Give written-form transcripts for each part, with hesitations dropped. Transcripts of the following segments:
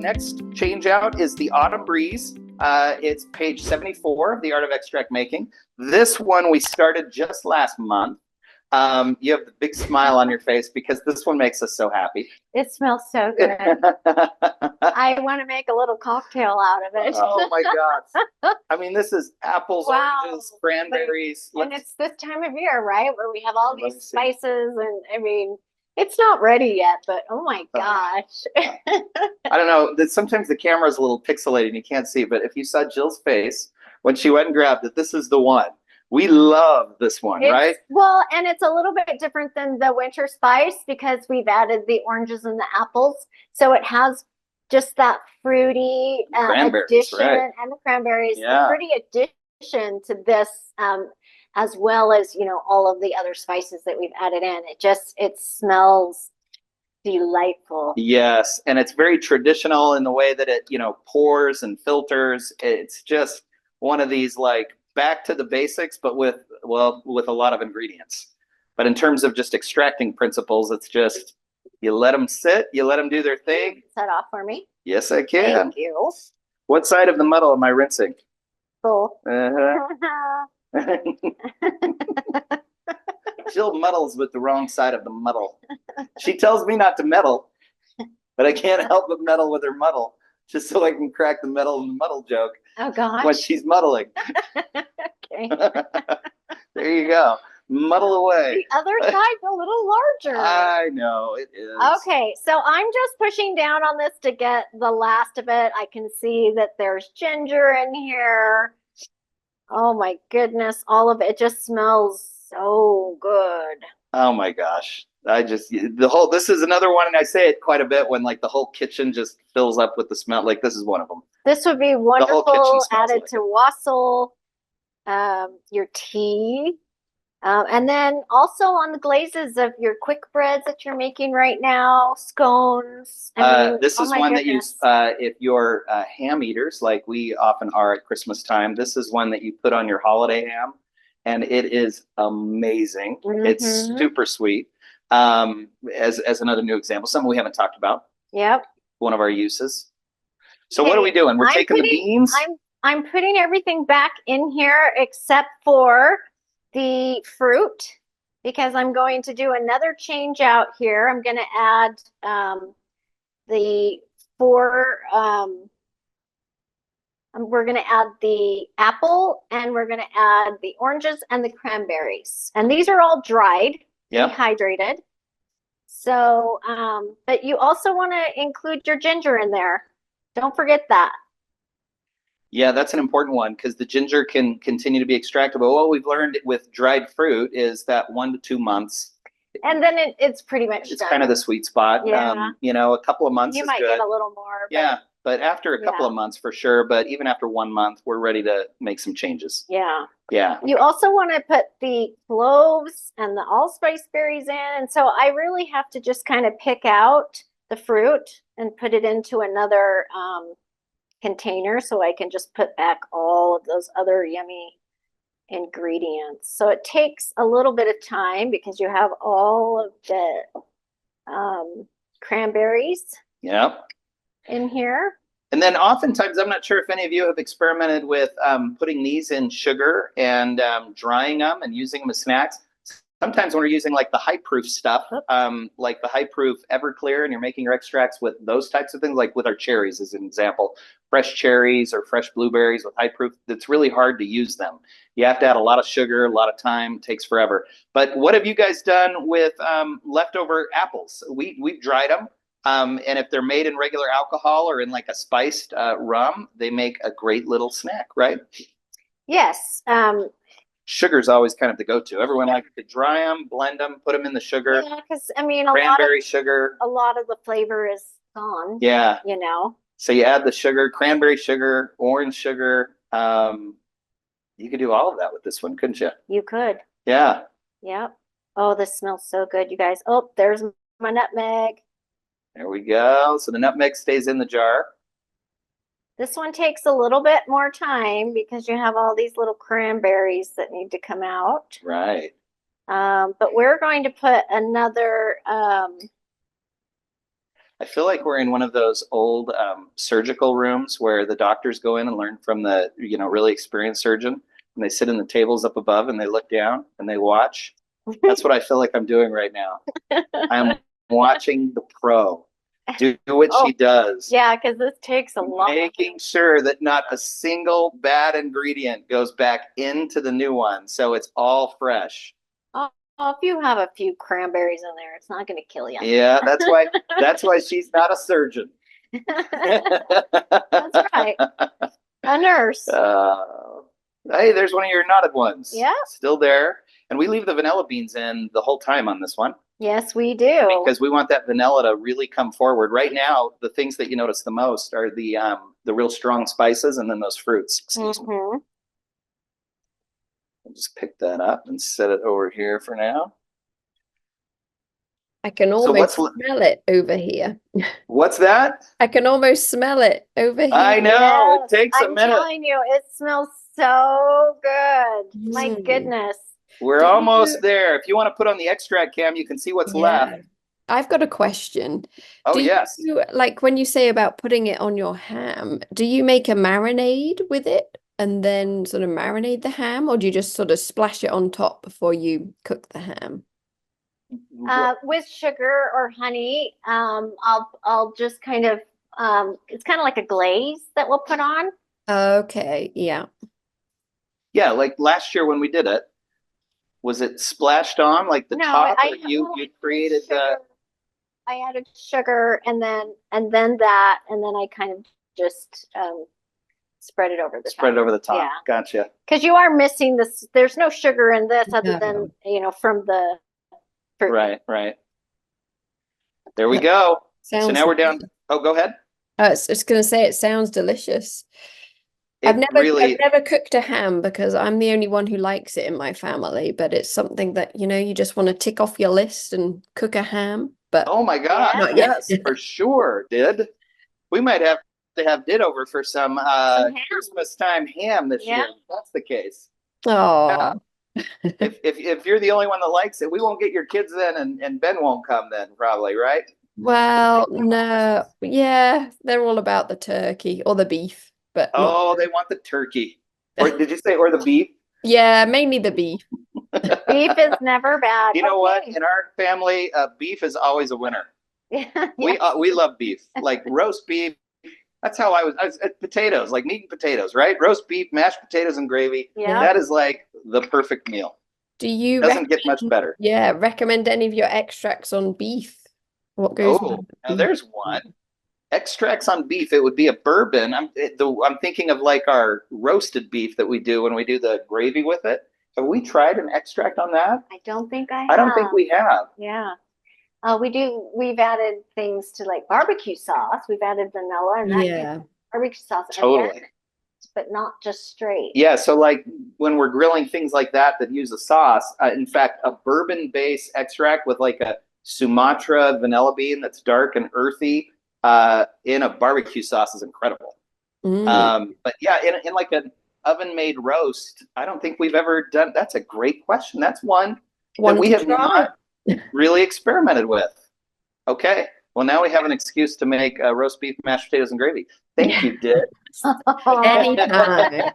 next change out is the Autumn Breeze. It's page 74 of The Art of Extract Making. This one we started just last month. You have the big smile on your face because this one makes us so happy. It smells so good. I want to make a little cocktail out of it. Oh my gosh. I mean, this is apples, oranges, cranberries. And it's this time of year, right? Where we have all these spices and I mean, it's not ready yet, but oh my gosh. I don't know. Sometimes the camera is a little pixelated and you can't see, but if you saw Jill's face when she went and grabbed it, this is the one. We love this one, right? Well, and it's a little bit different than the winter spice because we've added the oranges and the apples. So it has just that fruity addition and the cranberries, the fruity addition to this, as well as, you know, all of the other spices that we've added in. It smells delightful. Yes. And it's very traditional in the way that it, you know, pours and filters. It's just one of these like back to the basics, but with a lot of ingredients. But in terms of just extracting principles, it's just, you let them sit, you let them do their thing. Set off for me. Yes, I can. Thank you. What side of the muddle am I rinsing? Both. Jill muddles with the wrong side of the muddle. She tells me not to meddle, but I can't help but meddle with her muddle, just so I can crack the meddle and the muddle joke. Oh gosh. When she's muddling. Okay. There you go. Muddle away. The other side's a little larger. I know it is. Okay, so I'm just pushing down on this to get the last of it. I can see that there's ginger in here. Oh my goodness, all of it just smells so good. Oh my gosh. This is another one, and I say it quite a bit when like the whole kitchen just fills up with the smell. Like this is one of them. This would be wonderful added to wassail, your tea. And then also on the glazes of your quick breads that you're making right now, scones. This is one that you, if you're ham eaters, like we often are at Christmas time, this is one that you put on your holiday ham, and it is amazing. Mm-hmm. It's super sweet. As another new example, something we haven't talked about. Yep. One of our uses. So what are we doing? We're taking the beans. I'm putting everything back in here except for the fruit, because I'm going to do another change out here. I'm going to add we're going to add the apple, and we're going to add the oranges and the cranberries. And these are all dried, dehydrated. So, but you also want to include your ginger in there. Don't forget that. Yeah, that's an important one because the ginger can continue to be extractable. What we've learned with dried fruit is that 1 to 2 months. And then it's pretty much it's done. Kind of the sweet spot. Yeah. You know, a couple of months you is might good. get a little more. Yeah, but after a couple of months for sure. But even after 1 month, we're ready to make some changes. Yeah. Yeah. You also want to put the cloves and the allspice berries in. And so I really have to just kind of pick out the fruit and put it into another container so I can just put back all of those other yummy ingredients. So it takes a little bit of time because you have all of the cranberries in here. And then oftentimes, I'm not sure if any of you have experimented with putting these in sugar and drying them and using them as snacks. Sometimes when we're using like the high proof stuff, like the high proof Everclear, and you're making your extracts with those types of things, like with our cherries as an example, fresh cherries or fresh blueberries with high proof, it's really hard to use them. You have to add a lot of sugar, a lot of time, it takes forever. But what have you guys done with leftover apples? We've dried them. And if they're made in regular alcohol or in like a spiced rum, they make a great little snack, right? Yes. Sugar is always kind of the go-to. Everyone likes to dry them, blend them, put them in the sugar. Yeah, because I mean, cranberry sugar. A lot of the flavor is gone. Yeah. You know. So you add the sugar, cranberry sugar, orange sugar. You could do all of that with this one, couldn't you? You could. Yeah. Yep. Oh, this smells so good, you guys. Oh, there's my nutmeg. There we go. So the nutmeg stays in the jar. This one takes a little bit more time because you have all these little cranberries that need to come out. Right. But we're going to put another I feel like we're in one of those old surgical rooms where the doctors go in and learn from the, really experienced surgeon, and they sit in the tables up above and they look down and they watch. That's what I feel like I'm doing right now. I'm watching the pro do what she does. Yeah, because this takes a lot. Making sure that not a single bad ingredient goes back into the new one, so it's all fresh. If you have a few cranberries in there, it's not going to kill you. Yeah, that's why she's not a surgeon. That's right. A nurse. Hey, there's one of your knotted ones. Yeah. Still there. And we leave the vanilla beans in the whole time on this one. Yes, we do. Because we want that vanilla to really come forward. Right now, the things that you notice the most are the real strong spices and then those fruits. Excuse me. I'll just pick that up and set it over here for now. I can almost smell it over here. What's that? I can almost smell it over here. I know. Yes, it takes a minute. I'm telling you, it smells so good. My goodness. We're almost there. If you want to put on the extract cam, you can see what's left. I've got a question. Oh, yes. Like when you say about putting it on your ham, do you make a marinade with it and then sort of marinate the ham, or do you just sort of splash it on top before you cook the ham? With sugar or honey, I'll just kind of it's kind of like a glaze that we'll put on. Okay, yeah. Yeah, like last year when we did it, was it splashed on like the top? Or you created the. I added sugar and then that, and then I kind of just spread it over the top. Spread it over the top. Yeah. Gotcha. Because you are missing this. There's no sugar in this other than from the fruit. Right. There we go. So now we're down. Oh, go ahead. I was just going to say it sounds delicious. I've never cooked a ham because I'm the only one who likes it in my family, but it's something that, you just want to tick off your list and cook a ham. But oh my God, yes, for sure, Did. We might have to have Did over for some Christmas time ham this year. If that's the case. Oh. If you're the only one that likes it, we won't get your kids then, and Ben won't come then, probably, right? Well, no, yeah, they're all about the turkey or the beef, but they want the turkey. Or did you say or the beef? Yeah, mainly the beef. Beef is never bad. You know what? In our family, beef is always a winner. We love beef, like roast beef. That's how I was potatoes, like meat and potatoes, right? Roast beef, mashed potatoes, and gravy. Yeah, that is like the perfect meal. Doesn't get much better. Yeah, recommend any of your extracts on beef? What goes? Now there's one. Extracts on beef. It would be a bourbon. I'm thinking of like our roasted beef that we do when we do the gravy with it. Have we tried an extract on that? I don't think I have. I don't think we have. Yeah. We've added things to like barbecue sauce. We've added vanilla and that barbecue sauce. Totally. But not just straight. Yeah. So like when we're grilling things like that use a sauce, in fact, a bourbon based extract with like a Sumatra vanilla bean that's dark and earthy in a barbecue sauce is incredible. But yeah, in like an oven made roast, I don't think we've ever done. That's a great question. That's one that we have not really experimented with. Okay. Well, now we have an excuse to make roast beef, mashed potatoes, and gravy. Thank you, Did. Anytime.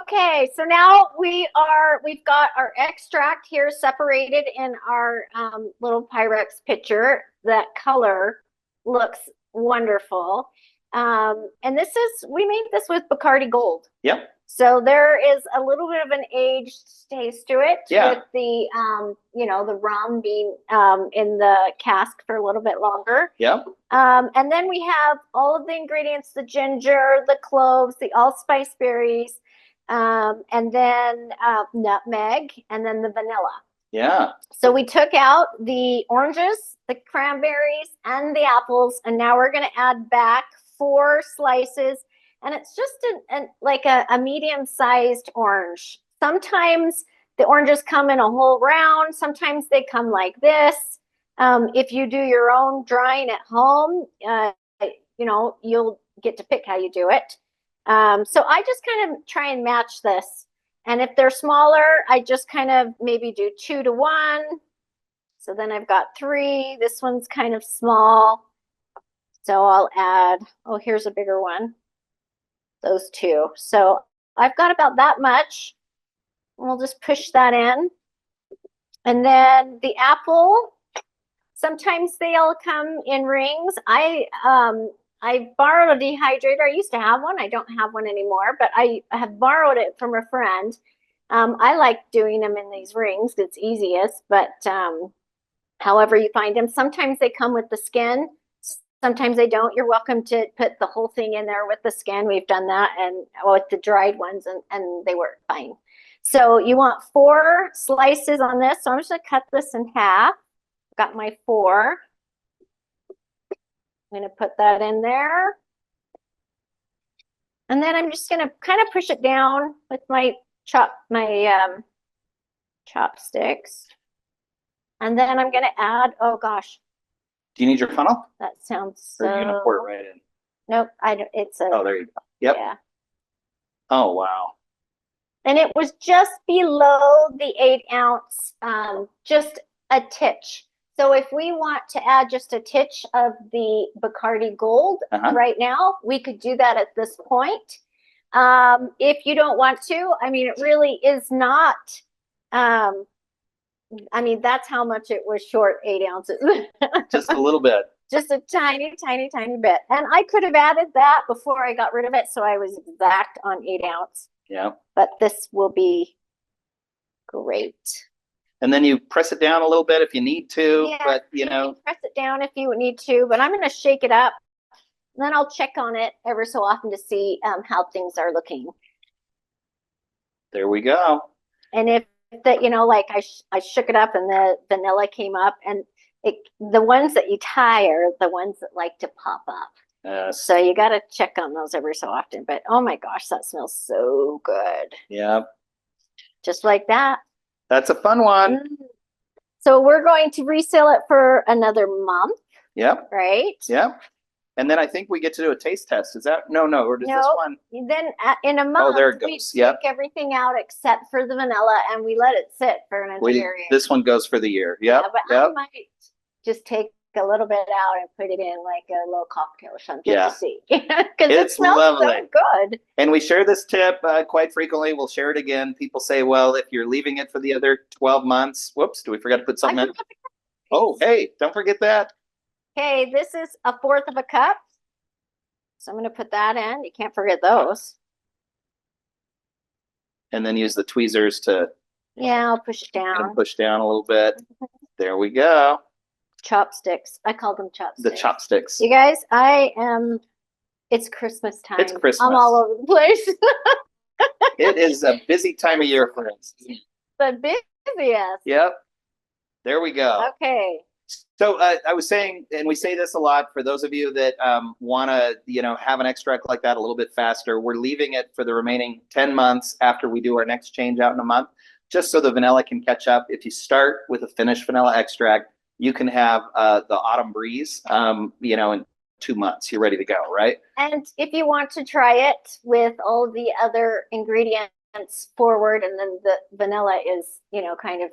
Okay, so now we've got our extract here separated in our little Pyrex pitcher. That color looks wonderful. And we made this with Bacardi Gold. Yep. So there is a little bit of an aged taste to it with the, the rum being in the cask for a little bit longer. Yep. And then we have all of the ingredients, the ginger, the cloves, the allspice berries, and then nutmeg, and then the vanilla. Yeah. So we took out the oranges, the cranberries, and the apples, and now we're going to add back 4 slices. And it's just like a medium-sized orange. Sometimes the oranges come in a whole round. Sometimes they come like this. If you do your own drying at home, you'll get to pick how you do it. So I just kind of try and match this. And if they're smaller, I just kind of maybe do 2 to 1. So then I've got 3. This one's kind of small. So I'll add, oh, here's a bigger one. Those 2. So I've got about that much. We'll just push that in. And then the apple, sometimes they'll come in rings. I borrowed a dehydrator. I used to have one. I don't have one anymore, but I have borrowed it from a friend. I like doing them in these rings. It's easiest, but however you find them. Sometimes they come with the skin. Sometimes they don't. You're welcome to put the whole thing in there with the skin. We've done that, and with the dried ones, and they work fine. So you want 4 slices on this. So I'm just going to cut this in half. Got my 4. I'm going to put that in there. And then I'm just going to kind of push it down with my chopsticks. And then I'm going to add, oh gosh. Do you need your funnel? That sounds so. Or are you going to pour it right in? Nope, I don't, it's a. Oh, there you go. Yep. Yeah. Oh, wow. And it was just below the 8-ounce, just a titch. So if we want to add just a titch of the Bacardi Gold right now, we could do that at this point. If you don't want to, I mean, it really is not, I mean, that's how much it was short, 8 ounces. Just a little bit. Just a tiny, tiny, tiny bit. And I could have added that before I got rid of it. So I was exact on 8 ounce. Yeah. But this will be great. And then you press it down a little bit if you need to, Yeah, but you can know. press it down if you need to, but I'm going to shake it up. And then I'll check on it ever so often to see how things are looking. There we go. And if that, you know, like I shook it up and the vanilla came up, and the ones that you tie are the ones that like to pop up. So you got to check on those every so often. But oh my gosh, that smells so good. Yeah. Just like that. That's a fun one. So we're going to resell it for another month. Yep. Right? Yep. And then I think we get to do a taste test. Is that no, or does this one? Then in a month, there it goes. We take everything out except for the vanilla, and we let it sit for an entire year. This one goes for the year. Yep. Yeah, but I might just take a little bit out and put it in like a little cocktail or something just to see. Because it smells lovely. So good. And we share this tip quite frequently. We'll share it again. People say, well, if you're leaving it for the other 12 months, whoops, do we forget to put something in? Oh, hey, don't forget that. Okay, this is 1/4 of a cup. So I'm going to put that in. You can't forget those. And then use the tweezers to. Yeah, I'll push it down. Push down a little bit. There we go. Chopsticks. I call them chopsticks. The chopsticks. You guys, it's Christmas time. It's Christmas. I'm all over the place. It is a busy time of year for us. The busiest. Yep. There we go. Okay. So I was saying, and we say this a lot for those of you that want to, have an extract like that a little bit faster. We're leaving it for the remaining 10 months after we do our next change out in a month, just so the vanilla can catch up. If you start with a finished vanilla extract, you can have the autumn breeze, in 2 months. You're ready to go, right? And if you want to try it with all the other ingredients forward, and then the vanilla is, kind of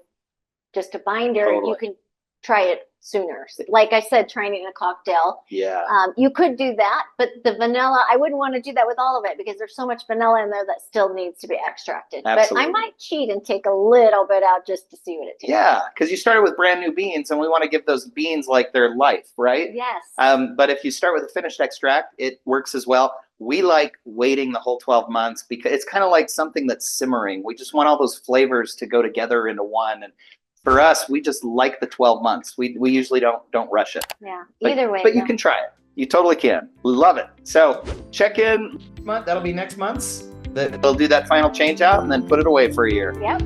just a binder, totally. You can try it sooner. Like I said, trying it in a cocktail. Yeah. You could do that, but the vanilla, I wouldn't want to do that with all of it because there's so much vanilla in there that still needs to be extracted. Absolutely. But I might cheat and take a little bit out just to see what it tastes like. Yeah, because you started with brand new beans, and we want to give those beans like their life, right? Yes. But if you start with a finished extract, it works as well. We like waiting the whole 12 months because it's kind of like something that's simmering. We just want all those flavors to go together into one. And for us, we just like the 12 months. We usually don't rush it. Yeah, either way. But you can try it. You totally can. Love it. So check in next month. That'll be next month's. We'll do that final change out and then put it away for a year. Yep.